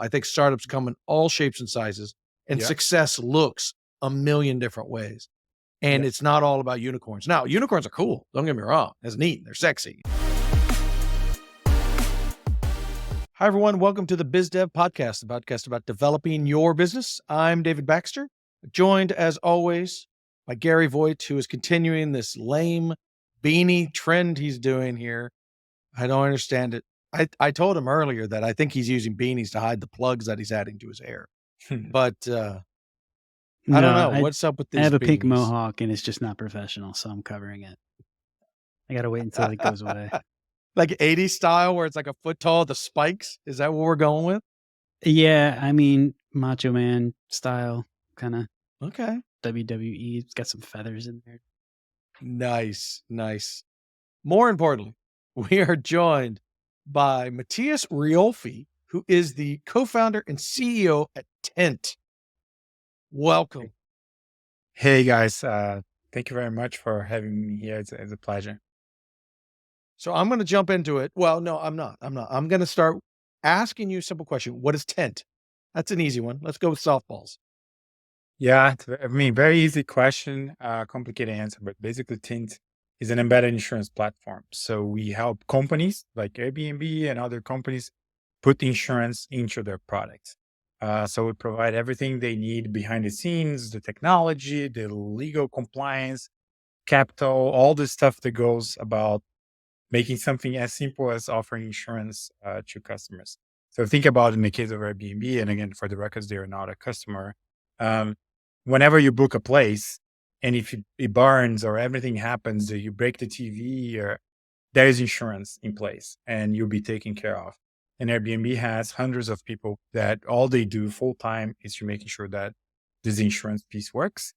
I think startups come in all shapes and sizes, and Yeah. success looks a million different ways. And Yeah. it's not all about unicorns. Now, unicorns are cool. Don't get me wrong. It's neat. They're sexy. Hi, everyone. Welcome to the BizDev Podcast, the podcast about developing your business. I'm David Baxter, joined as always by Gary Voigt, who is continuing this lame beanie trend he's doing here. I don't understand it. I told him earlier that I think he's using beanies to hide the plugs that he's adding to his hair. But I don't know. What's up with I these have a beanies? pink mohawk and it's just not professional, so I'm covering it. I got to wait until it goes away. Like 80s style where it's like a foot tall, the spikes? Is that what we're going with? Yeah, I mean, Macho Man style, kind of Okay. WWE. It's got some feathers in there. Nice. More importantly, we are joined by Matheus Riolfi, who is the co-founder and CEO at Tint. Welcome. Hey guys, thank you very much for having me here. It's a pleasure. So I'm going to jump into it. Well, no, I'm not. I'm going to start asking you a simple question. What is Tint? That's an easy one. Let's go with softballs. Yeah, very easy question, complicated answer, but basically Tint is an embedded insurance platform. So we help companies like Airbnb and other companies put insurance into their products. So we provide everything they need behind the scenes, the technology, the legal compliance, capital, all the stuff that goes about making something as simple as offering insurance to customers. So think about in the case of Airbnb, and again, for the records, they are not a customer. Whenever you book a place, and if it burns or everything happens, or you break the TV, or there is insurance in place, and you'll be taken care of. And Airbnb has hundreds of people that all they do full time is to making sure that this insurance piece works.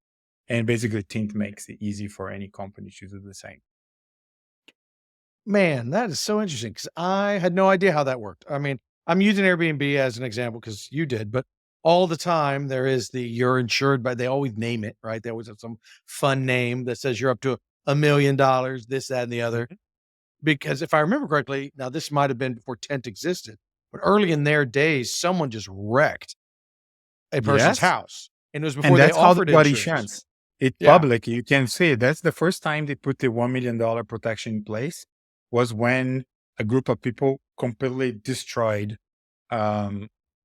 And basically, Tint makes it easy for any company to do the same. Man, that is so interesting because I had no idea how that worked. I mean, I'm using Airbnb as an example because you did, but all the time there is you're insured by, they always name it, right? They always have some fun name that says you're up to $1 million, this, that, and the other. Because if I remember correctly, now this might have been before Tent existed, but early in their days, someone just wrecked a person's house. And it was before And they that's how offered they got insurance. insurance. It's public. You can see it. That's the first time they put the $1 million protection in place, was when a group of people completely destroyed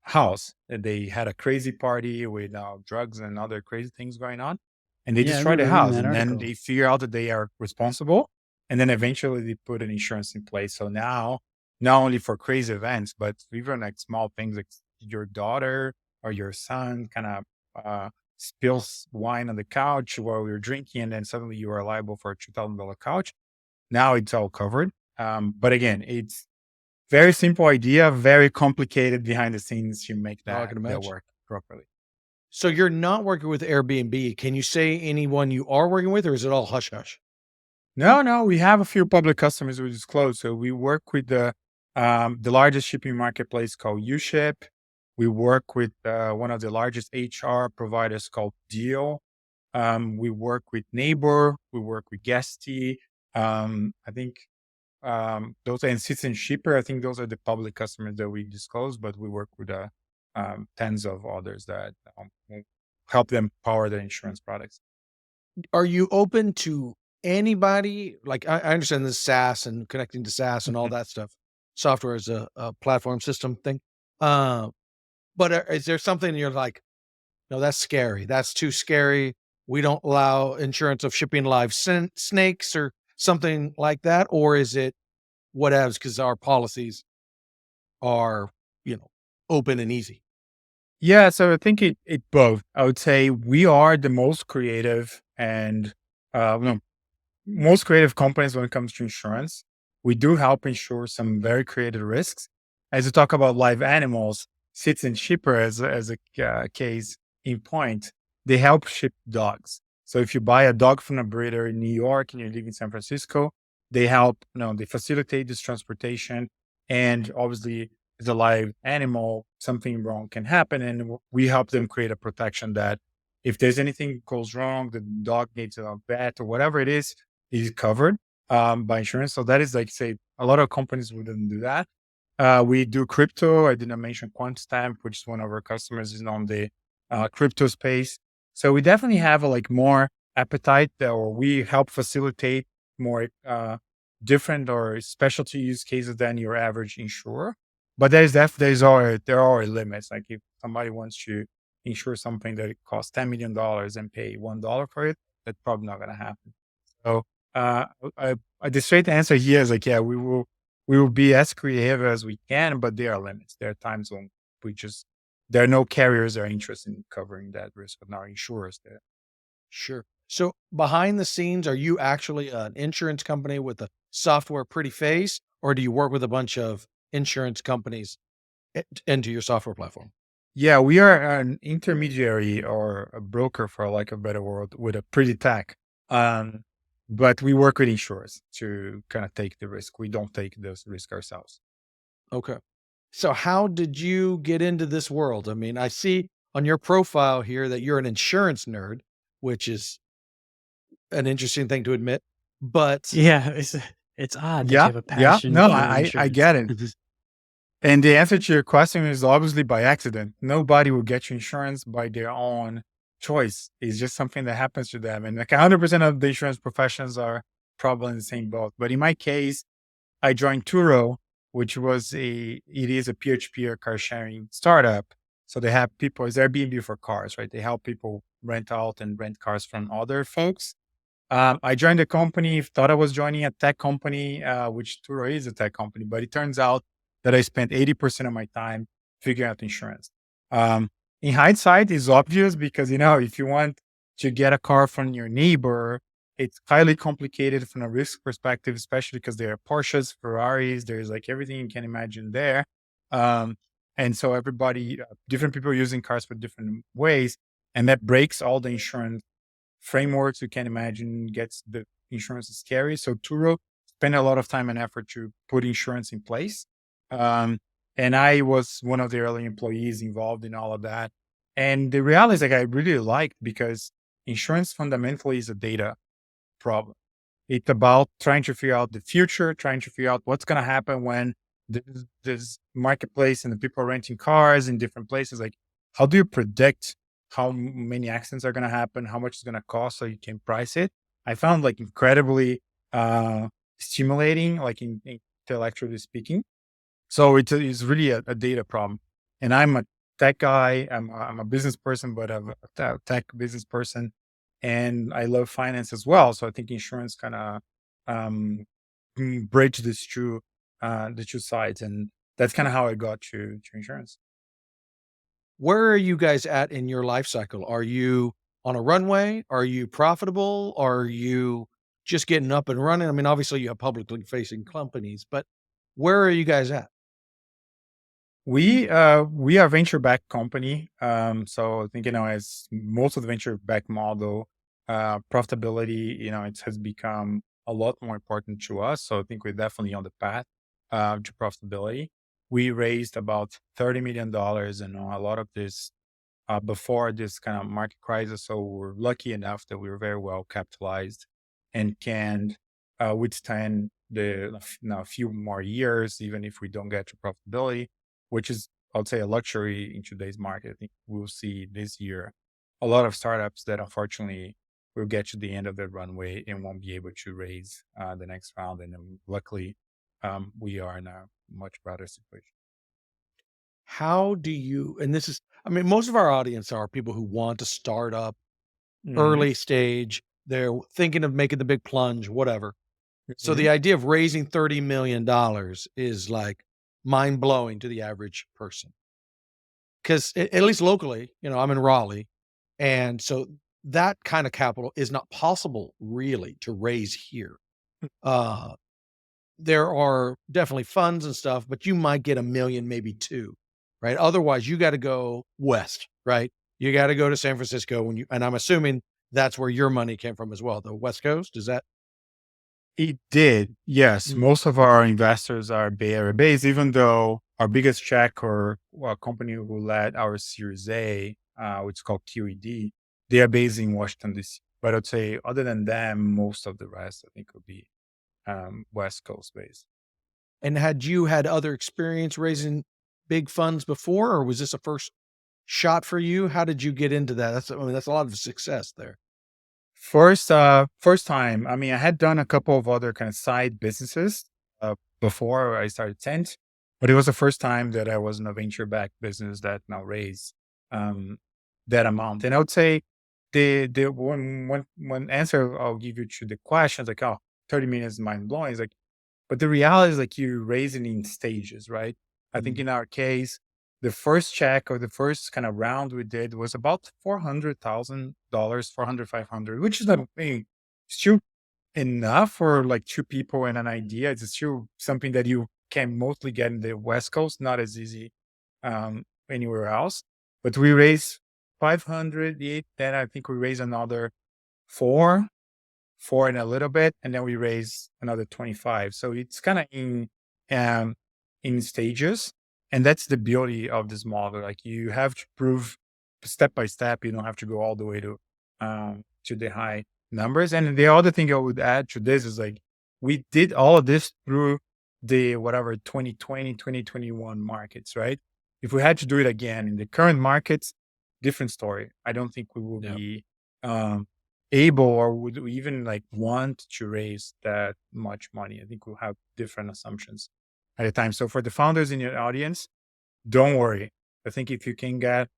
house. They had a crazy party with drugs and other crazy things going on, and they destroyed the house. And then they figure out that they are responsible, and then eventually they put an insurance in place. So now, not only for crazy events, but even like small things like your daughter or your son kind of spills wine on the couch while you're drinking, and then suddenly you are liable for a $2,000 couch. Now it's all covered. But again, it's very simple idea, very complicated behind the scenes to make that work properly. So you're not working with Airbnb. Can you say anyone you are working with, or is it all hush hush? No, we have a few public customers we disclose. So we work with the largest shipping marketplace called UShip. We work with one of the largest HR providers called Deal. We work with Neighbor. We work with Guesty. I think those, and Citizen Shipper, I think those are the public customers that we disclose, but we work with tens of others that help them power their insurance products. Are you open to anybody? Like I understand this SaaS and connecting to SaaS and all that stuff. Software is a platform system thing. But is there something you're like, no, that's scary. That's too scary. We don't allow insurance of shipping live snakes or something like that? Or is it whatevs because our policies are, open and easy? Yeah, so I think it both. I would say we are the most creative and most creative companies when it comes to insurance. We do help insure some very creative risks. As you talk about live animals, Citizen Shipper as a case in point, they help ship dogs. So if you buy a dog from a breeder in New York and you live in San Francisco, they help, they facilitate this transportation. And obviously, as a live animal, something wrong can happen. And we help them create a protection that if there's anything goes wrong, the dog needs a vet or whatever it is covered by insurance. So that is like, say, a lot of companies wouldn't do that. We do crypto. I didn't mention QuantStamp, which is one of our customers is on the crypto space. So we definitely have like more appetite, or we help facilitate more different or specialty use cases than your average insurer. But there are limits. Like if somebody wants to insure something that it costs $10 million and pay $1 for it, that's probably not going to happen. So uh, the straight answer here is like, yeah, we will be as creative as we can, but there are limits. There are times when there are no carriers that are interested in covering that risk, but not insurers there. Sure. So behind the scenes, are you actually an insurance company with a software pretty face, or do you work with a bunch of insurance companies into your software platform? Yeah, we are an intermediary or a broker, for like a better word, with a pretty tech. Um, but we work with insurers to kind of take the risk. We don't take those risks ourselves. Okay. So how did you get into this world? I mean, I see on your profile here that you're an insurance nerd, which is an interesting thing to admit, but Yeah, it's odd that you Yeah, have a yeah. passion No, for I insurance. get it. And the answer to your question is obviously by accident. Nobody will get you insurance by their own choice. It's just something that happens to them. And like 100% of the insurance professions are probably in the same boat. But in my case, I joined Turo, it is a peer-to-peer car sharing startup. So they have people, it's Airbnb for cars, right? They help people rent out and rent cars from other folks. I joined the company, thought I was joining a tech company, which Turo is a tech company, but it turns out that I spent 80% of my time figuring out insurance. Um, in hindsight, it's obvious because, if you want to get a car from your neighbor, it's highly complicated from a risk perspective, especially because there are Porsches, Ferraris, there's like everything you can imagine there. Um, and so different people using cars for different ways, and that breaks all the insurance frameworks you can imagine, gets the insurance is scary. So Turo spent a lot of time and effort to put insurance in place. Um, and I was one of the early employees involved in all of that. And the reality is like I really liked because insurance fundamentally is a data problem. It's about trying to figure out the future, trying to figure out what's going to happen when this marketplace and the people are renting cars in different places. Like, how do you predict how many accidents are going to happen, how much it's going to cost so you can price it? I found like incredibly stimulating, like intellectually speaking. So it's really a data problem. And I'm a tech guy. I'm a business person, but I'm a tech business person, and I love finance as well. So I think insurance kind of um, bridge the two sides, and that's kind of how I got to insurance. where are you guys at in your life cycle? Are you on a runway? Are you profitable? Are you just getting up and running? I mean, obviously you have publicly facing companies, but where are you guys at? We are a venture backed company. So I think as most of the venture backed model, profitability, it has become a lot more important to us. So I think we're definitely on the path to profitability. We raised about $30 million, and a lot of this before this kind of market crisis. So we're lucky enough that we were very well capitalized and can withstand the few more years, even if we don't get to profitability, which is, I would say, a luxury in today's market. I think we'll see this year a lot of startups that unfortunately will get to the end of their runway and won't be able to raise the next round. And luckily, we are in a much better situation. How do you, and this is, I mean, most of our audience are people who want to start up Mhm. early stage. They're thinking of making the big plunge, whatever. So Mhm. the idea of raising $30 million is like mind blowing to the average person. Cause at least locally, I'm in Raleigh. And so that kind of capital is not possible really to raise here. Uh, there are definitely funds and stuff, but you might get 1 million, maybe two, right? Otherwise you got to go west, right? You got to go to San Francisco and I'm assuming that's where your money came from as well. The West Coast, is that? It did. Yes. Mm. Most of our investors are Bay Area based, even though our biggest check or company who led our Series A, which is called QED, they are based in Washington, D.C. But I'd say other than them, most of the rest, I think, would be West Coast based. And had you had other experience raising big funds before, or was this a first shot for you? How did you get into that? That's a lot of success there. First time. I mean, I had done a couple of other kind of side businesses before I started Tent, but it was the first time that I was in a venture-backed business that now raised um, that amount. And I would say the one answer I'll give you to the question is like, oh, 30 minutes is mind blowing. It's like, but the reality is like you raise it in stages, right? I think Mm. in our case, the first check or the first kind of round we did was about $400,000, 400, 500, which is, I mean, still enough for like two people and an idea. It's still something that you can mostly get in the West Coast, not as easy anywhere else. But we raised 500, then I think we raised another four, four and a little bit, and then we raise another 25. So it's kind of um in stages. And that's the beauty of this model. Like you have to prove step by step. You don't have to go all the way to the high numbers. And the other thing I would add to this is like we did all of this through the whatever 2020, 2021 markets, right? If we had to do it again in the current markets, different story. I don't think we will Yeah. be um able or would we even like want to raise that much money. I think we'll have different assumptions at a time. So for the founders in your audience, don't worry. I think if you can get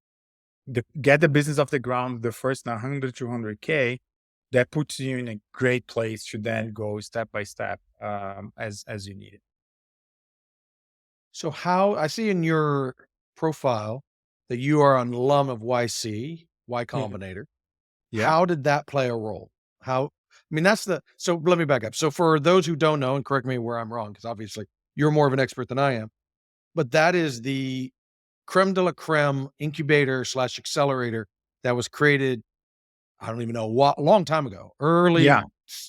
the business off the ground, the first 100, 200K, that puts you in a great place to then go step by step as you need it. So how I see in your profile that you are an alum of YC, Y Mhm. Combinator. Yeah. How did that play a role? I mean, so let me back up. So for those who don't know, and correct me where I'm wrong, because obviously you're more of an expert than I am, but that is the creme de la creme incubator slash accelerator that was created, I don't even know what, a long time ago, Yeah. early More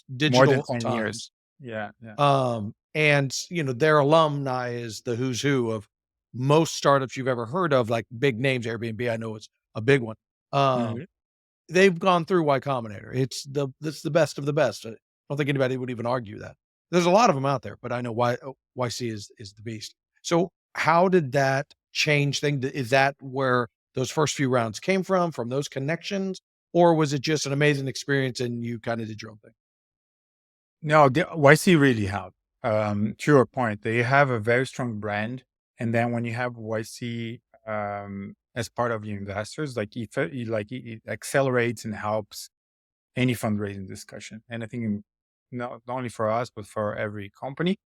than digital 10 times. years. Yeah. Yeah. And their alumni is the who's who of most startups you've ever heard of, like big names. Airbnb, I know it's a big one. Um, Mhm. they've gone through Y Combinator. It's the best of the best. I don't think anybody would even argue that. There's a lot of them out there, but I know YC is the beast. So how did that change things? Is that where those first few rounds came from those connections, or was it just an amazing experience and you kind of did your own thing? No, the YC really helped. To your point, they have a very strong brand. And then when you have YC as part of your investors, like it accelerates and helps any fundraising discussion. And I think not only for us, but for every company.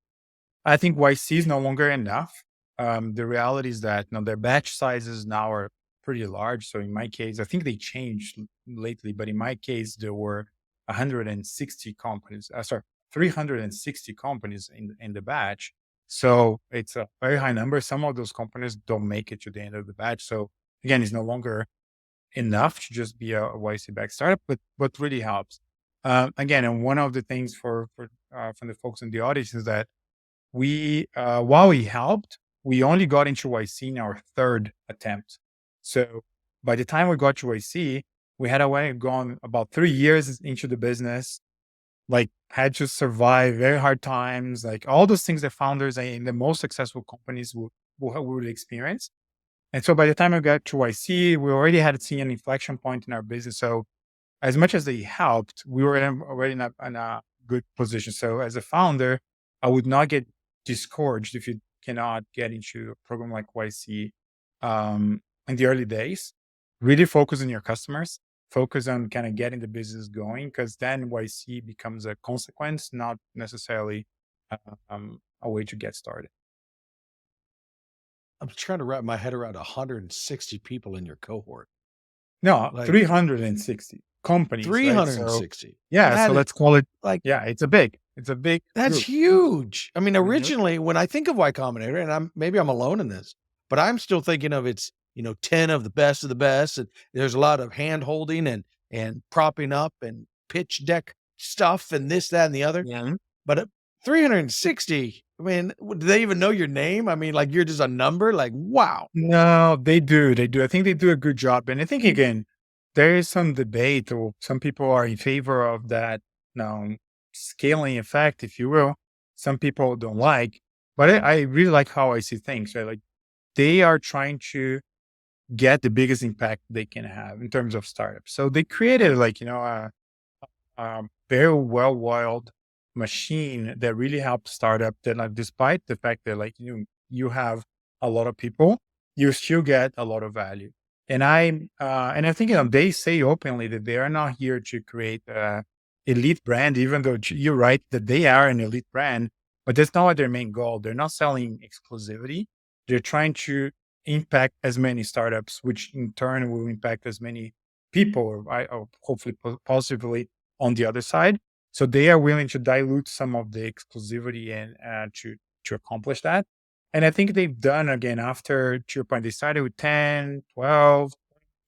I think YC is no longer enough. The reality is that their batch sizes now are pretty large. So in my case, I think they changed lately, but in my case, there were 160 companies. Sorry, 360 companies in the batch. So it's a very high number. Some of those companies don't make it to the end of the batch. So again, it's no longer enough to just be a YC back startup, but really helps. Again, and one of the things for from the folks in the audience is that we while we helped, we only got into YC in our third attempt. So by the time we got to YC, we had already gone about 3 years into the business, like had to survive very hard times, like all those things that founders in the most successful companies would experience. And so by the time I got to YC, we already had seen an inflection point in our business. So as much as they helped, we were already in a good position. So as a founder, I would not get discouraged if you cannot get into a program like YC in the early days. Really focus on your customers, focus on kind of getting the business going, because then YC becomes a consequence, not necessarily a way to get started. I'm trying to wrap my head around 160 people in your cohort. No, Like 360 companies, right? So 360. yeah, so That is let's call it, like yeah, it's a big That's group. huge. I mean, Mhm. originally, when I think of Y Combinator, and I'm alone in this, but I'm still thinking of 10 of the best, and there's a lot of hand holding and propping up and pitch deck stuff and this, that, and the other. Yeah. But 360, I mean, do they even know your name? I mean, like you're just a number. Like, wow. No, they do. They do. I think they do a good job. And I think again, there is some debate, or some people are in favor of that scaling effect, if you will. Some people don't like. But I really like how I see things, right? Like they are trying to get the biggest impact they can have in terms of startups. So they created like, a very well-oiled machine that really helps startup that like, despite the fact that like, you have a lot of people, you still get a lot of value. And I think they say openly that they are not here to create a elite brand, even though you're right that they are an elite brand, but that's not their main goal. They're not selling exclusivity. They're trying to impact as many startups, which in turn will impact as many people, or hopefully positively on the other side. So they are willing to dilute some of the exclusivity and to accomplish that. And I think they've done again after, to your point, they started with 10, 12,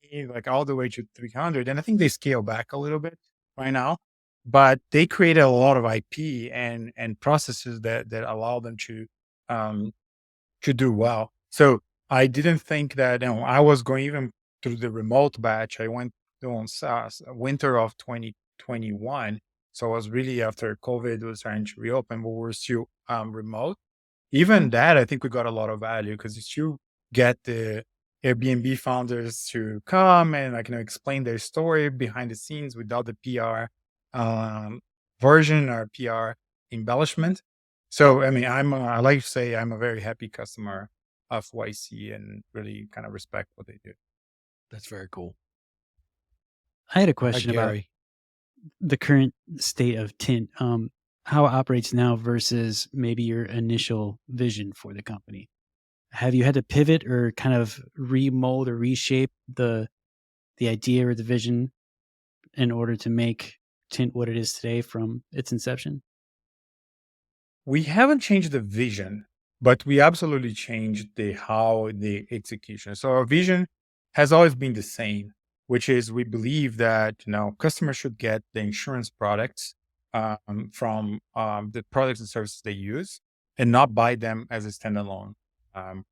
20, like all the way to 300. And I think they scale back a little bit right now, but they created a lot of IP and processes that allow them um, to do well. So I didn't think that I was going even through the remote batch. I went on winter of 2021. So I was really after COVID was trying to reopen, but we're still remote. Even that, I think we got a lot of value because you still get the Airbnb founders to come and like explain their story behind the scenes without the PR version or PR embellishment. So I mean, I like to say I'm a very happy customer of YC and really kind of respect what they do. That's very cool. I had a Hi, question about Gary. the current state of Tint, how it operates now versus maybe your initial vision for the company. Have you had to pivot or kind of remold or reshape the idea or the vision in order to make Tint what it is today from its inception? We haven't changed the vision, but we absolutely changed the execution. So our vision has always been the same, which is we believe that customers should get the insurance products from the products and services they use, and not buy them as a standalone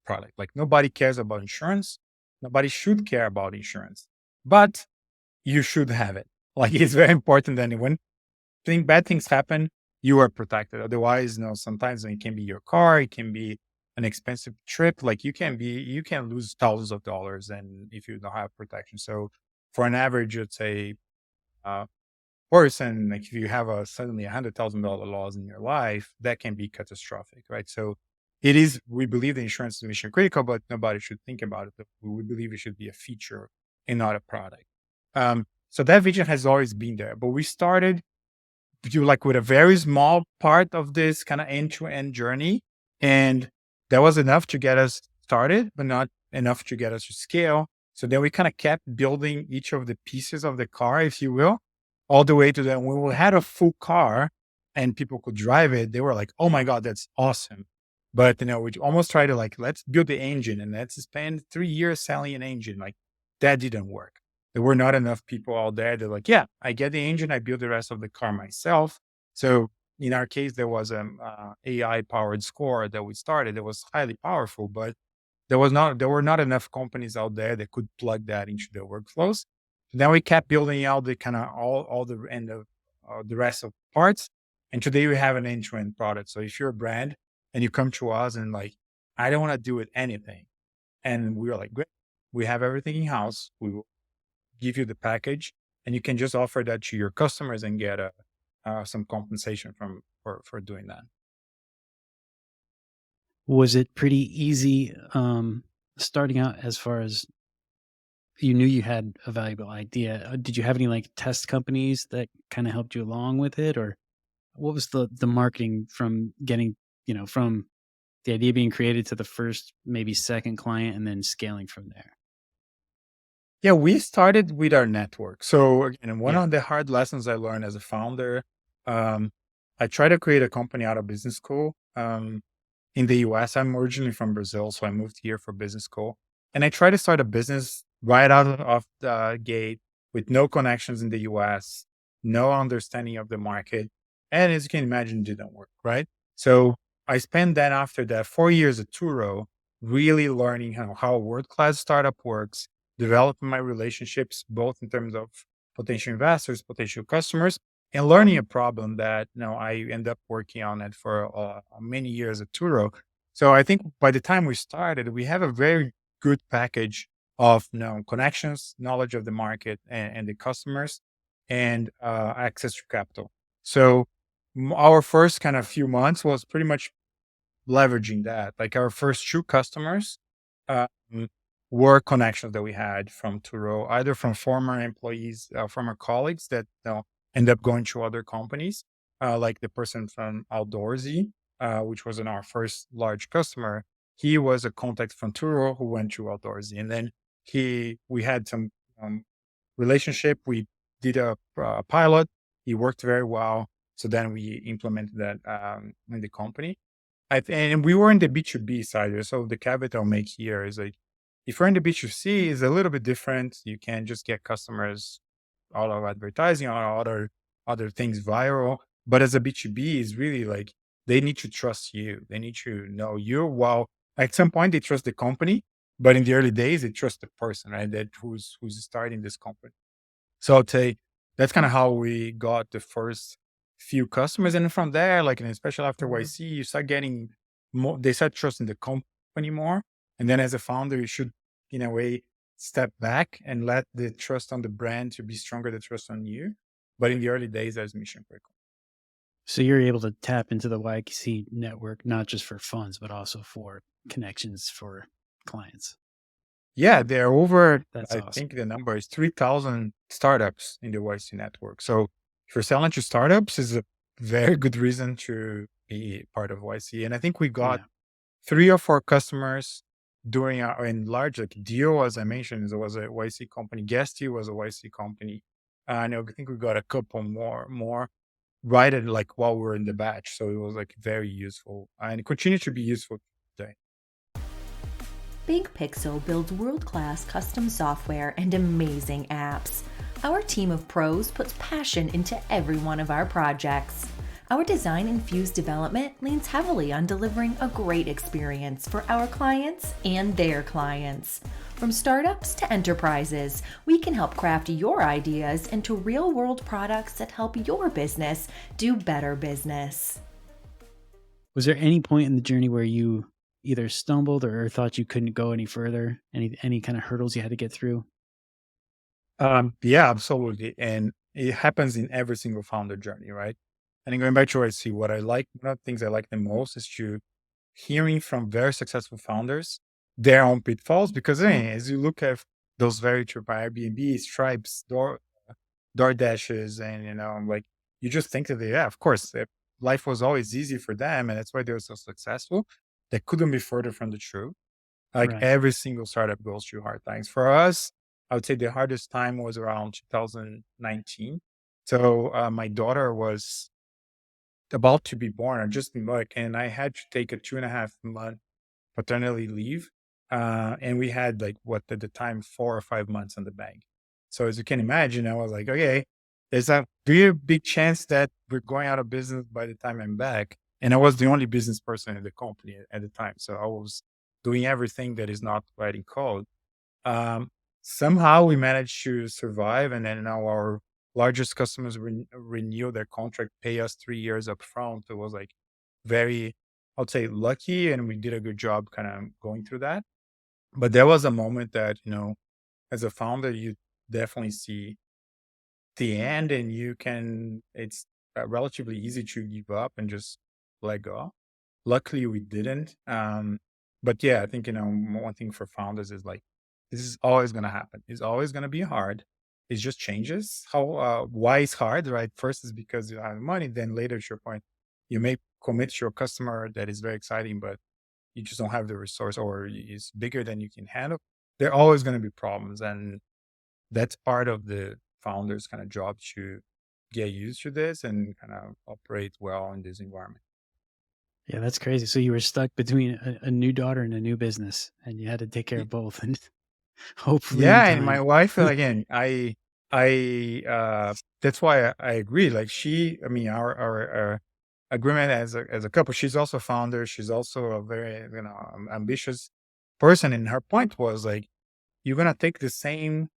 product. Like nobody cares about insurance, nobody should care about insurance, but you should have it. Like it's very important that when bad things happen, you are protected. Otherwise, sometimes it can be your car, it can be an expensive trip. Like you can lose thousands of dollars, and if you don't have protection. So for an average, let's say uh, person, like if you have suddenly $100,000 loss in your life, that can be catastrophic, right? So it is. We believe the insurance is mission critical, but nobody should think about it. We believe it should be a feature and not a product. So that vision has always been there, but we started do like with a very small part of this kind of end-to-end journey. And that was enough to get us started, but not enough to get us to scale. So then we kind of kept building each of the pieces of the car, if you will, all the way to then when we had a full car and people could drive it, they were like, oh my God, that's awesome. But we almost tried to like, let's build the engine and let's spend 3 years selling an engine. Like that didn't work. There were not enough people out there that like, yeah, I get the engine, I build the rest of the car myself. So in our case, there was an AI powered score that we started that was highly powerful, but there were not enough companies out there that could plug that into their workflows. Then we kept building out the kind of all the end of the rest of parts. And today we have an end-to-end product. So if you're a brand and you come to us and like, I don't want to do with anything. And we were like, great, we have everything in house. We will give you the package, and you can just offer that to your customers and get some compensation for doing that. Was it pretty easy starting out as far as you knew you had a valuable idea? Did you have any like test companies that kind of helped you along with it, or what was the marketing from getting from the idea being created to the first maybe second client and then scaling from there? Yeah, we started with our network. So again, one Yeah. of the hard lessons I learned as a founder, um, I tried to create a company out of business school. In the US, I'm originally from Brazil, so I moved here for business school. And I tried to start a business right out of the gate with no connections in the US, no understanding of the market. And as you can imagine, it didn't work, right? So I spent then after that 4 years at Turo, really learning how a world-class startup works, developing my relationships, both in terms of potential investors, potential customers, and learning a problem that I end up working on it for many years at Turo. So I think by the time we started, we have a very good package of connections, knowledge of the market and the customers, and access to capital. So our first kind of few months was pretty much leveraging that. Like our first two customers uh, mm, were connections that we had from Turo, either from former employees, former colleagues that end up going to other companies, like the person from Outdoorsy, which was in our first large customer. He was a contact from Turo who went to Outdoorsy, and then we had some um, relationship. We did a pilot. He worked very well. So then we implemented that in the company. And we were in the B2B side. So the caveat I'll make here is like, if you're in the B2C, it's a little bit different. You can just get customers out of advertising or other things viral. But as a B2B, it's really like they need to trust you. They need to know you. While at some point they trust the company, but in the early days they trust the person, right? That who's starting this company. So I'd say that's kind of how we got the first few customers. And from there, like, and especially after YC, you start getting more, they start trusting the company more. And then as a founder, you should, in a way, step back and let the trust on the brand to be stronger, the trust on you. But in the early days, that's mission critical. So you're able to tap into the YC network, not just for funds, but also for connections for clients. Yeah, there are over, That's I awesome. think the number is 3,000 startups in the YC network. So if you're selling to startups, is a very good reason to be part of YC. And I think we got Yeah. 3 or 4 customers during our in large, like Dio, as I mentioned, it was a YC company. Guesty was a YC company. And I think we got a couple more right at like while we were in the batch. So it was like very useful and it continued to be useful today. Big Pixel builds world-class custom software and amazing apps. Our team of pros puts passion into every one of our projects. Our design-infused development leans heavily on delivering a great experience for our clients and their clients. From startups to enterprises, we can help craft your ideas into real-world products that help your business do better business. Was there any point in the journey where you either stumbled or thought you couldn't go any further? Any kind of hurdles you had to get through? Yeah, absolutely. And it happens in every single founder journey, right? And then going back to what I see, what I like, one of the things I like the most is to hearing from very successful founders their own pitfalls. Because as you look at those very true Airbnb, Stripes, DoorDashes, and like you just think that yeah, of course, life was always easy for them, and that's why they were so successful. That couldn't be further from the truth. Like Right. every single startup goes through hard times. For us, I would say the hardest time was around 2019. So my daughter was about to be born or just been born, and I had to take a 2.5 month paternity leave. And we had like what at the time 4 or 5 months in the bank. So as you can imagine, I was like, okay, there's a very big chance that we're going out of business by the time I'm back. And I was the only business person in the company at the time. So I was doing everything that is not writing code. Um, Somehow we managed to survive. And then now our largest customers renew their contract, pay us 3 years up front. It was like very, I'd say lucky. And we did a good job kind of going through that. But there was a moment that, as a founder, you definitely see the end and it's relatively easy to give up and just let go. Luckily, we didn't. But yeah, I think, one thing for founders is like, this is always going to happen. It's always going to be hard. It just changes why it's hard, right? First is because you have money. Then later, to your point, you may commit to your customer that is very exciting, but you just don't have the resource or it's bigger than you can handle. There are always going to be problems. And that's part of the founder's kind of job to get used to this and kind of operate well in this environment. Yeah, that's crazy. So you were stuck between a new daughter and a new business, and you had to take care of both, and hopefully in Yeah, and my time. wife, again, that's why I agree. Like I mean, our agreement as a couple, she's also a founder. She's also a very, ambitious person. And her point was like, you're going to take the same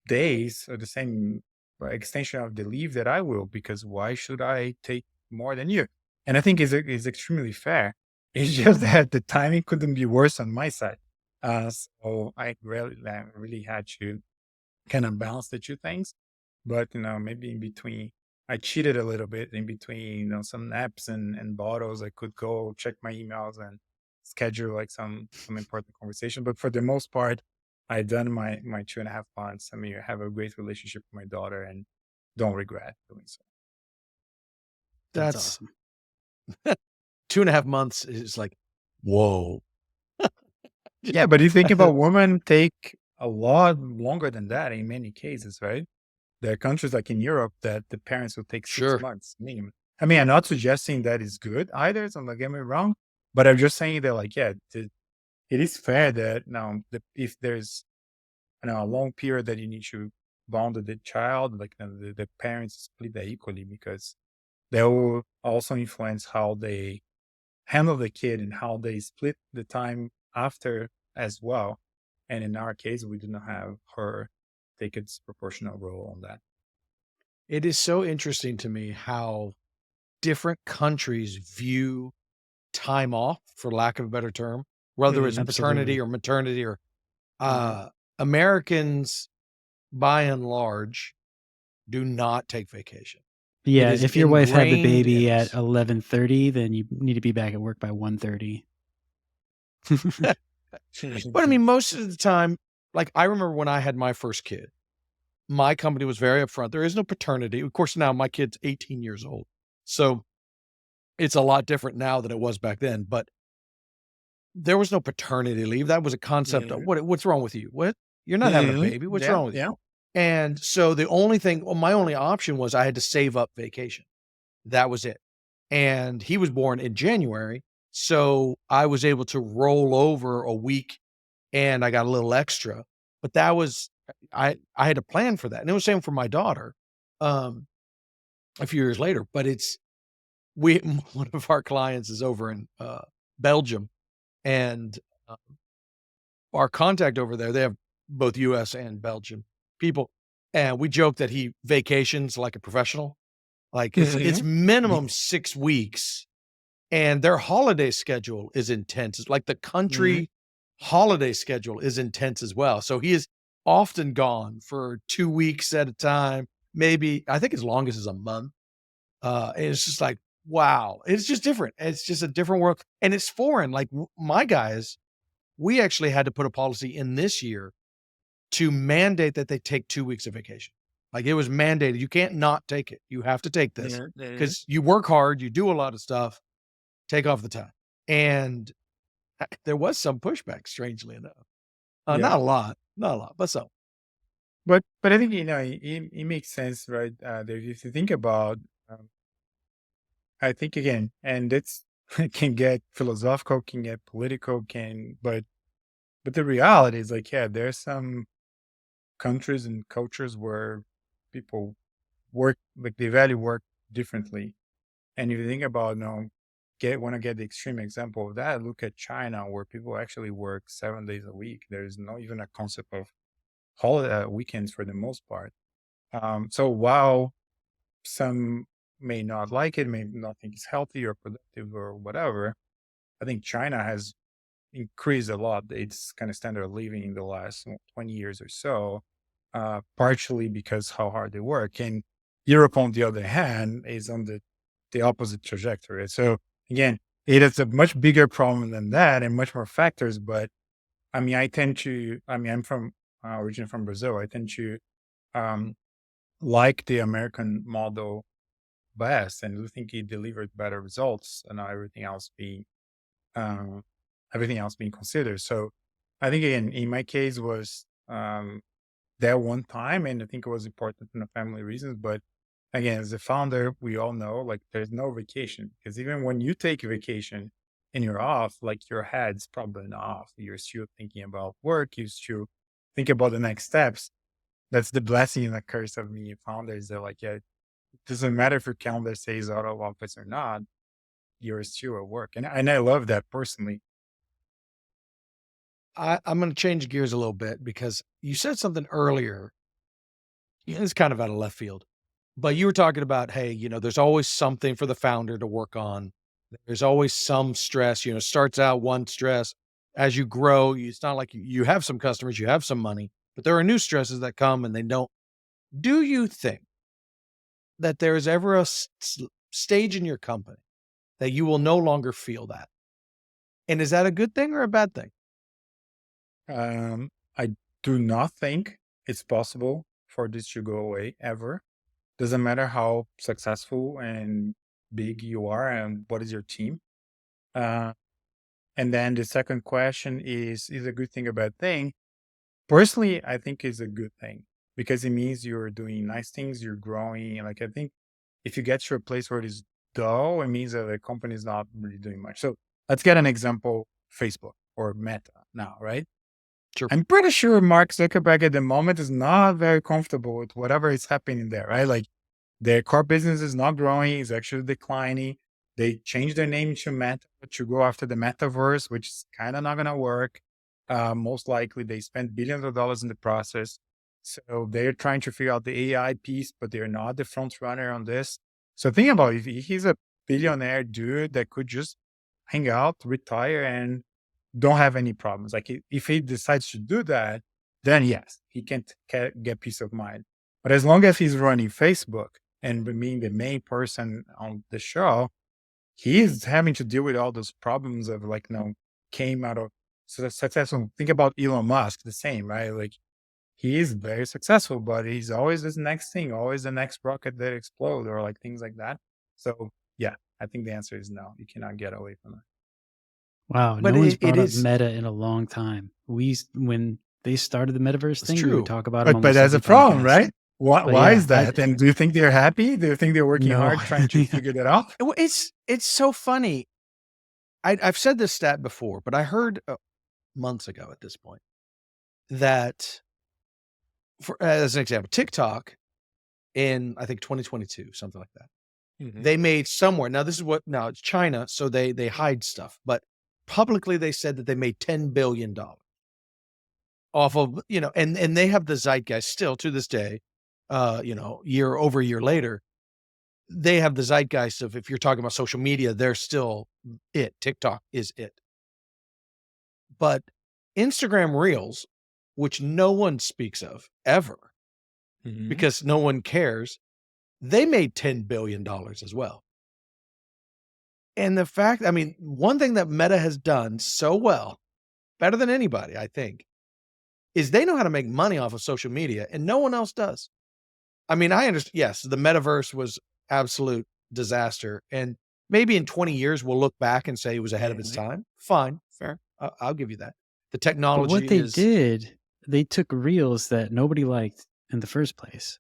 days or the same extension of the leave that I will, because why should I take more than you? And I think is extremely fair. It's just that the timing couldn't be worse on my side. So I really had to kind of balance the two things. But maybe in between, I cheated a little bit in between, some naps and bottles. I could go check my emails and schedule like some important conversation. But for the most part, I done my 2.5 months. I mean, I have a great relationship with my daughter and don't regret doing so. That's That's awesome. 2.5 months is like, whoa. Yeah, but you think about women take a lot longer than that in many cases, right? There are countries like in Europe that the parents will take six Sure. months minimum. I mean, I'm not suggesting that is good either, so don't get me wrong, but I'm just saying that, like, yeah, it is fair that now if there's a long period that you need to bond with the child, like the parents split that equally because they will also influence how they handle the kid and how they split the time after as well. And in our case, we do not have her take its proportional role on that. It is so interesting to me how different countries view time off, for lack of a better term, whether it's Mhm. paternity Absolutely. or maternity or Mhm. uh, Americans by and large do not take vacation. It Yeah, is if your wife had the ingrained in baby at us. 11:30, then you need to be back at work by 1:30. But I mean, most of the time, like I remember when I had my first kid, my company was very upfront. There is no paternity. Of course, now my kid's 18 years old. So it's a lot different now than it was back then. But there was no paternity leave. That was a concept of Mhm. what's wrong with you? What? You're not having a Mhm. baby. What's Yeah, wrong with you? yeah. And so the only thing, well, my only option was I had to save up vacation. That was it. And he was born in January. So I was able to roll over a week and I got a little extra. But that was, I had to plan for that. And it was same for my daughter um, a few years later. But we, one of our clients is over in Belgium and uh, our contact over there, they have both US and Belgian people. And we joke that he vacations like a professional. Like it's Mhm. minimum 6 weeks and their holiday schedule is intense. It's like the Mhm. country holiday schedule is intense as well. So he is often gone for 2 weeks at a time, maybe I think as long as is a month. And it's just like, wow, it's just different. It's just a different world and it's foreign. Like my guys, we actually had to put a policy in this year to mandate that they take 2 weeks of vacation. Like, it was mandated. You can't not take it. You have to take this Mhm. Mhm. because you work hard, you do a lot of stuff, take off the time. And there was some pushback, strangely enough. Yeah. Not a lot, but some. But I think, it makes sense, right? That if you think about, um, I think again, and it's it can get philosophical, can get political, but the reality is like, yeah, there's some countries and cultures where people work like they value work differently. And if you think about, get want to get the extreme example of that, look at China, where people actually work 7 days a week. There's not even a concept of holiday weekends for the most part. So while some may not like it, may not think it's healthy or productive or whatever, I think China has increased a lot its kind of standard of living in the last 20 years or so, partially because how hard they work. And Europe, on the other hand, is on the opposite trajectory. So again, it is a much bigger problem than that and much more factors. But I mean, I'm from originally from Brazil. I tend to um, like the American model best and do think it delivered better results and um, everything else being considered. So I think again, in my case was that one time, and I think it was important for the family reasons. But again, as a founder, we all know like there's no vacation because even when you take a vacation and you're off, like your head's probably not off. You're still thinking about work. You still think about the next steps. That's the blessing and the curse of being a founder is that like, yeah, it doesn't matter if your calendar says out of office or not, you're still at work. And I love that personally. I'm gonna change gears a little bit because you said something earlier, it's kind of out of left field, but you were talking about, hey, there's always something for the founder to work on. There's always some stress, starts out one stress. As you grow, it's not like you have some customers, you have some money, but there are new stresses that come and they don't. Do you think that there is ever a stage in your company that you will no longer feel that? And is that a good thing or a bad thing? I do not think it's possible for this to go away ever. Doesn't matter how successful and big you are and what is your team. Uh, and then the second question is a good thing or bad thing? Personally, I think it's a good thing because it means you're doing nice things, you're growing. Like I think if you get to a place where it is dull, it means that the company is not really doing much. So let's get an example, Facebook or Meta now, right? Sure. I'm pretty sure Mark Zuckerberg at the moment is not very comfortable with whatever is happening there, right? Like their core business is not growing, it's actually declining. They changed their name to Meta to go after the metaverse, which is kind of not going to work. Most likely they spent billions of dollars in the process. So they're trying to figure out the AI piece, but they're not the front runner on this. So think about it. If he's a billionaire dude that could just hang out, retire, and don't have any problems. Like if he decides to do that, then yes, he can get peace of mind. But as long as he's running Facebook and being the main person on the show, he is having to deal with all those problems of came out of successful. Think about Elon Musk, the same, right? Like he is very successful, but he's always this next thing, always the next rocket that explodes or like things like that. So yeah, I think the answer is no. You cannot get away from it. Wow, But no one's it brought up is Meta in a long time. When they started the metaverse thing, we true. would talk about them But almost there's a every problem, podcast. right? But Why yeah, is that? And do you think they're happy? Do you think they're working No. hard trying to figure that out? It's so funny. I've said this stat before, but I heard months ago at this point that, as an example, TikTok in I think 2022, something like that, they made somewhere. Now it's China, so they hide stuff, but publicly they said that they made $10 billion off of and they have the zeitgeist still to this day, year over year later. They have the zeitgeist of, if you're talking about social media, they're still it. TikTok is it. But Instagram Reels, which no one speaks of ever because no one cares, they made $10 billion as well. And the fact, one thing that Meta has done so well, better than anybody, I think, is they know how to make money off of social media and no one else does. I understand, yes, the metaverse was absolute disaster. And maybe in 20 years, we'll look back and say it was ahead of its time. Fine, fair. I'll give you that. The technology But what they did, they took Reels that nobody liked in the first place,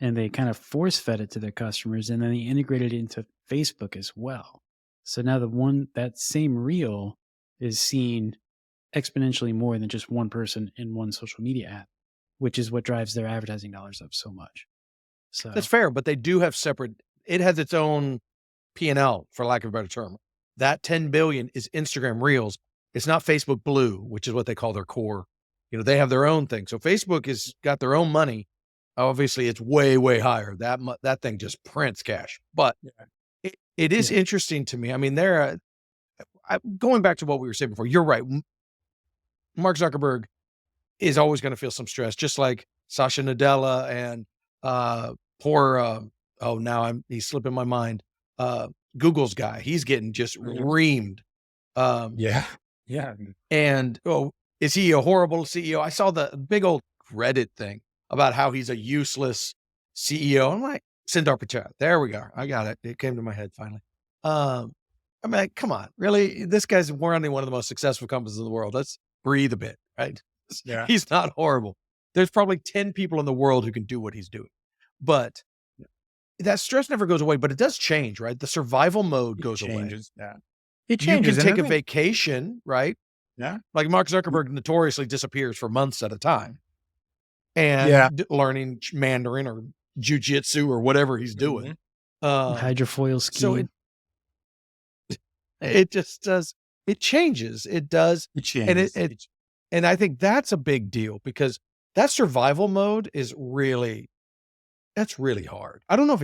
and they kind of force-fed it to their customers, and then they integrated it into Facebook as well. So now that same Reel is seen exponentially more than just one person in one social media app, which is what drives their advertising dollars up so much. So That's fair, but they do have separate. It has its own P&L, for lack of a better term. That 10 billion is Instagram Reels. It's not Facebook Blue, which is what they call their core. They have their own thing. So Facebook has got their own money. Obviously, it's way, way higher. That thing just prints cash. But it is interesting to me. Going back to what we were saying before, you're right. Mark Zuckerberg is always going to feel some stress, just like Satya Nadella and he's slipping my mind. Google's guy, he's getting just reamed. Yeah. And is he a horrible CEO? I saw the big old Reddit thing about how he's a useless CEO. I'm like, Sundar Pichai. There we go. I got it. It came to my head finally. Come on, really? This guy's running one of the most successful companies in the world. Let's breathe a bit, right? Yeah. He's not horrible. There's probably 10 people in the world who can do what he's doing. But that stress never goes away, but it does change, right? The survival mode goes away. Yeah. It changes. You can take a vacation, right? Yeah. Like Mark Zuckerberg notoriously disappears for months at a time and learning Mandarin or jujitsu or whatever he's doing. hydrofoil skiing. So it just does. It changes. It does. It changes. And I think that's a big deal because that survival mode is really hard. I don't know if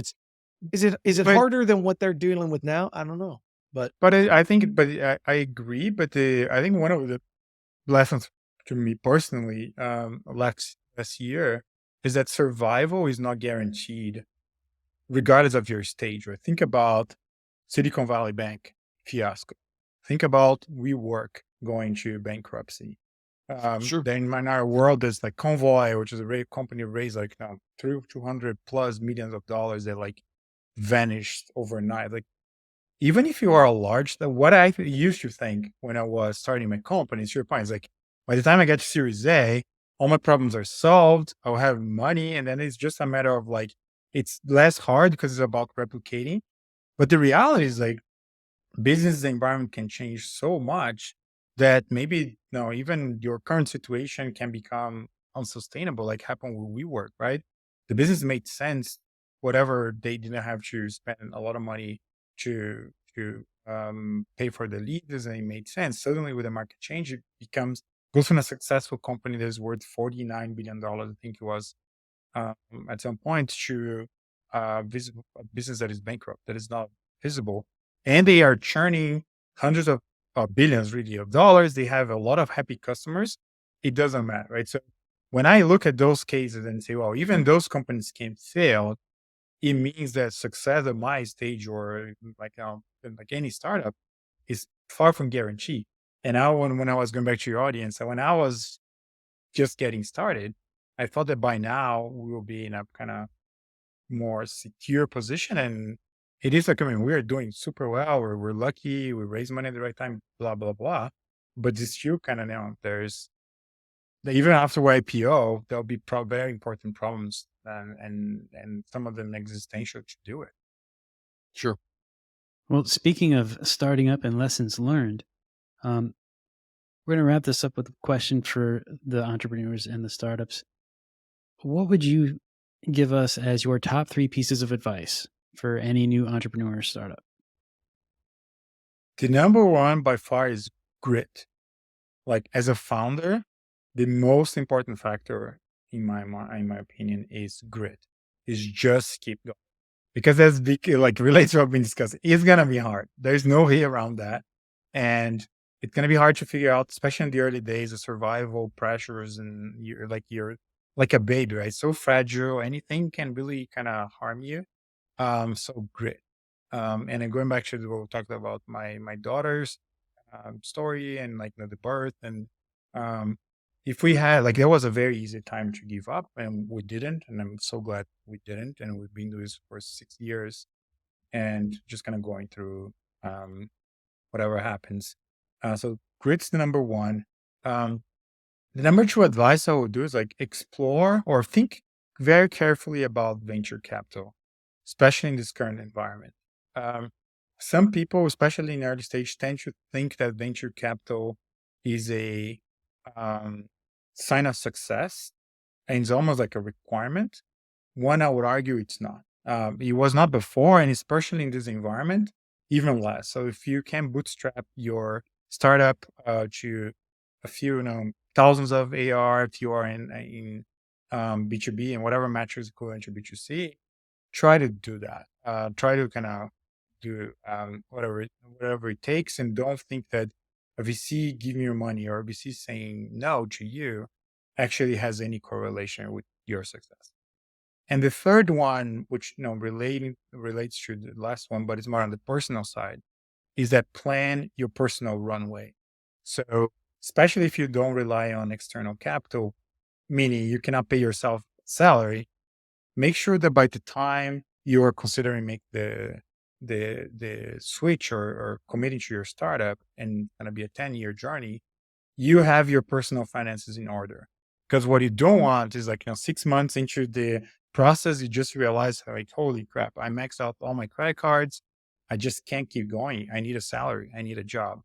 is it harder than what they're dealing with now? I don't know. But But I think, but I agree. But I think one of the lessons to me personally, last year, is that survival is not guaranteed, regardless of your stage. Right? Think about Silicon Valley Bank fiasco. Think about WeWork going to bankruptcy. sure, Then in our world, there's like Convoy, which is a company raised like through 200 plus millions of dollars that like vanished overnight. Like even if you are a large, what I used to think when I was starting my company, to your point, is like by the time I get to Series A, all my problems are solved. I'll have money, and then it's just a matter of like it's less hard because it's about replicating. But the reality is like business environment can change so much that maybe even your current situation can become unsustainable, like happened with WeWork, right? The business made sense, whatever they didn't have to spend a lot of money to pay for the leases, and it made sense. Suddenly, with the market change, it goes from a successful company that's worth $49 billion, I think it was, um, at some point, to a business that is bankrupt, that is not visible, and they are churning hundreds of billions, really, of dollars. They have a lot of happy customers. It doesn't matter, right? So when I look at those cases and say, well, even those companies can fail, it means that success at my stage, or like any startup, is far from guaranteed. And now, when I was going back to your audience, when I was just getting started, I thought that by now we will be in a kind of more secure position. And it is like, I mean, we're doing super well. We're lucky. We raise money at the right time, blah, blah, blah. But it's still kind of there's even after IPO, there'll be very important problems, and some of them existential to do it. sure. Well, speaking of starting up and lessons learned, um, we're going to wrap this up with a question for the entrepreneurs and the startups. What would you give us as your top 3 pieces of advice for any new entrepreneur or startup? The number one by far is grit. Like as a founder, the most important factor in my opinion is grit. Is just keep going. Because as Vic relates to what we've been discussing, it's gonna be hard. There's no way around that. And it's gonna be hard to figure out, especially in the early days, the survival pressures, and you're like a baby, right? So fragile, anything can really kind of harm you. So grit. And then going back to what we talked about my daughter's story, and like the birth, and um if we had like there was a very easy time to give up, and we didn't, and I'm so glad we didn't, and we've been doing this for 6 years, and just kind of going through whatever happens. So grit's the number one. The number two advice I would do is like explore or think very carefully about venture capital, especially in this current environment. Um, some people, especially in early stage, tend to think that venture capital is a um, sign of success, and it's almost like a requirement. One, I would argue it's not. It was not before, and especially in this environment, even less. So if you can bootstrap your startup to a few, thousands of AR, if you are in B2B and whatever metrics equivalent to B2C, try to do that. Try to kind of do whatever it takes, and don't think that a VC giving you money or a VC saying no to you actually has any correlation with your success. And the third one, which relates to the last one, but it's more on the personal side, is that plan your personal runway. So especially if you don't rely on external capital, meaning you cannot pay yourself salary, make sure that by the time you are considering make the switch, or committing to your startup, and going to be a 10-year journey, you have your personal finances in order. Because what you don't want is 6 months into the process, you just realize like, holy crap, I maxed out all my credit cards. I just can't keep going. I need a salary. I need a job.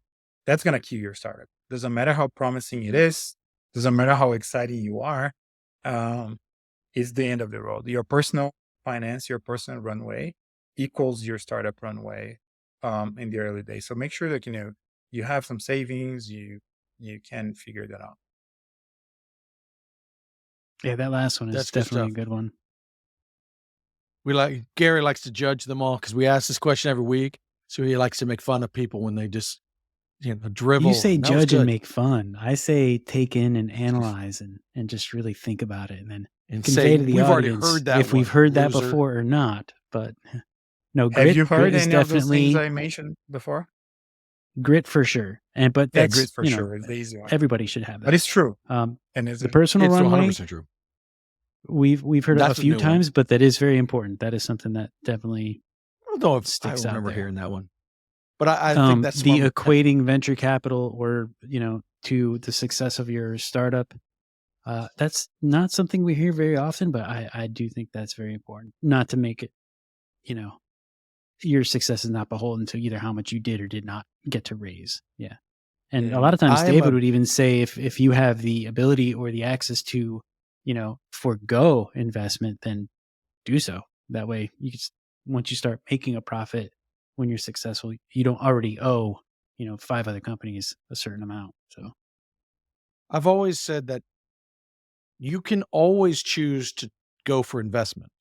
That's going to kill your startup. Doesn't matter how promising it is. Doesn't matter how exciting you are. It's the end of the road. Your personal finance, your personal runway equals your startup runway in the early days. So make sure that, you have some savings, you can figure that out. Yeah, that last one is That's good definitely a stuff. good one. Gary likes to judge them all because we ask this question every week. So he likes to make fun of people when they just, drivel. You say and that was judge and good. make fun. I say take in and analyze and just really think about it and then And convey say, to the we've already audience heard that if we've one, heard that loser." before or not. But no, Have you grit heard is any of those things definitely I mentioned before? grit for sure. But Yeah, that's grit for sure. It's the easy one. everybody should have But that. it's true. Um, And is the it? personal It's runway 100% true. we've heard a That's a few new one. times, but that is very important. That is something that definitely I don't know if I sticks out remember there. hearing that one. But I think that's the smart. equating venture capital or to the success of your startup. That's not something we hear very often, but I do think that's very important. Not to make it, your success is not beholden to either how much you did or did not get to raise. Yeah. And a lot of times I am David would even say if you have the ability or the access to, forego investment, then do so. That way you can, once you start making a profit, when you're successful, you don't already owe, 5 other companies a certain amount. So I've always said that you can always choose to go for investment.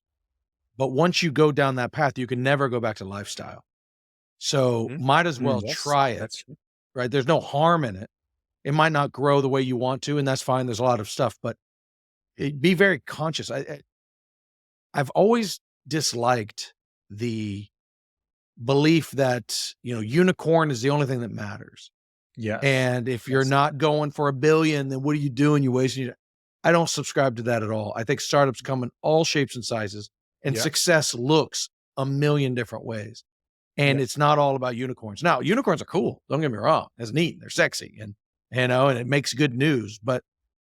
But once you go down that path, you can never go back to lifestyle. So might as well Yes, try it, that's true. right? There's no harm in it. It might not grow the way you want to, and that's fine. There's a lot of stuff, but be very conscious. I've always disliked the belief that, unicorn is the only thing that matters. Yes. And if you're Yes. not going for $1 billion, then what are you doing? You're wasting your. I don't subscribe to that at all. I think startups come in all shapes and sizes, and Yeah. success looks a million different ways. And Yeah. it's not all about unicorns. Now, unicorns are cool. Don't get me wrong. It's neat. They're sexy and and it makes good news. But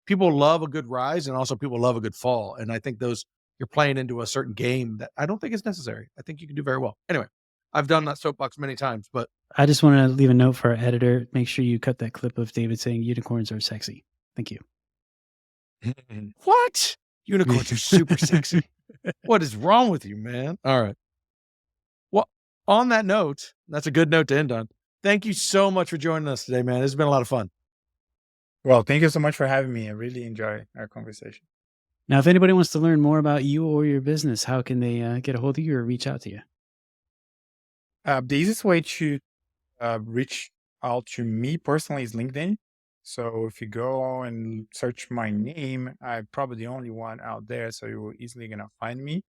people love a good rise, and also people love a good fall. And I think you're playing into a certain game that I don't think is necessary. I think you can do very well. Anyway, I've done that soapbox many times, but I just want to leave a note for our editor. Make sure you cut that clip of David saying unicorns are sexy. Thank you. what? Unicorns are super sexy. What is wrong with you, man? All right. Well, on that note, that's a good note to end on. Thank you so much for joining us today, man. This has been a lot of fun. Well, thank you so much for having me. I really enjoy our conversation. Now, if anybody wants to learn more about you or your business, how can they get a hold of you or reach out to you? The easiest way to reach out to me personally is LinkedIn. So if you go and search my name, I'm probably the only one out there, so you're easily gonna find me.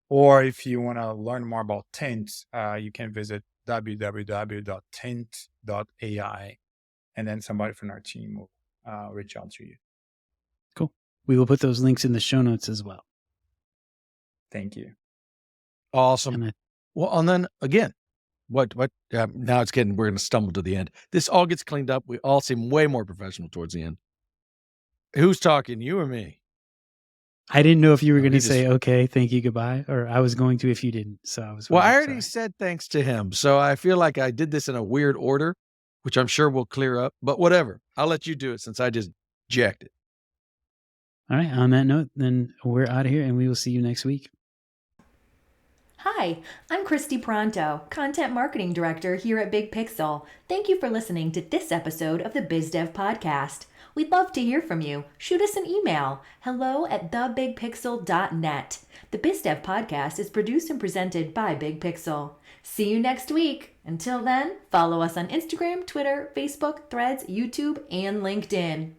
Or if you want to learn more about Tint, you can visit www.tint.ai, and then somebody from our team will reach out to you. Cool. We will put those links in the show notes as well. Thank you. Awesome. Well, and then again, what? Now we're going to stumble to the end. This all gets cleaned up. We all seem way more professional towards the end. Who's talking, you or me? I didn't know if you were going to he just- say, okay, thank you, goodbye, or I was going to if you didn't. So I was. Well, I wondering, already sorry. said thanks to him. So I feel like I did this in a weird order, which I'm sure will clear up, but whatever. I'll let you do it since I just jacked it. All right. On that note, then we're out of here and we will see you next week. Hi, I'm Christy Pronto, Content Marketing Director here at Big Pixel. Thank you for listening to this episode of the BizDev Podcast. We'd love to hear from you. Shoot us an email, hello@thebigpixel.net. The BizDev Podcast is produced and presented by Big Pixel. See you next week. Until then, follow us on Instagram, Twitter, Facebook, Threads, YouTube, and LinkedIn.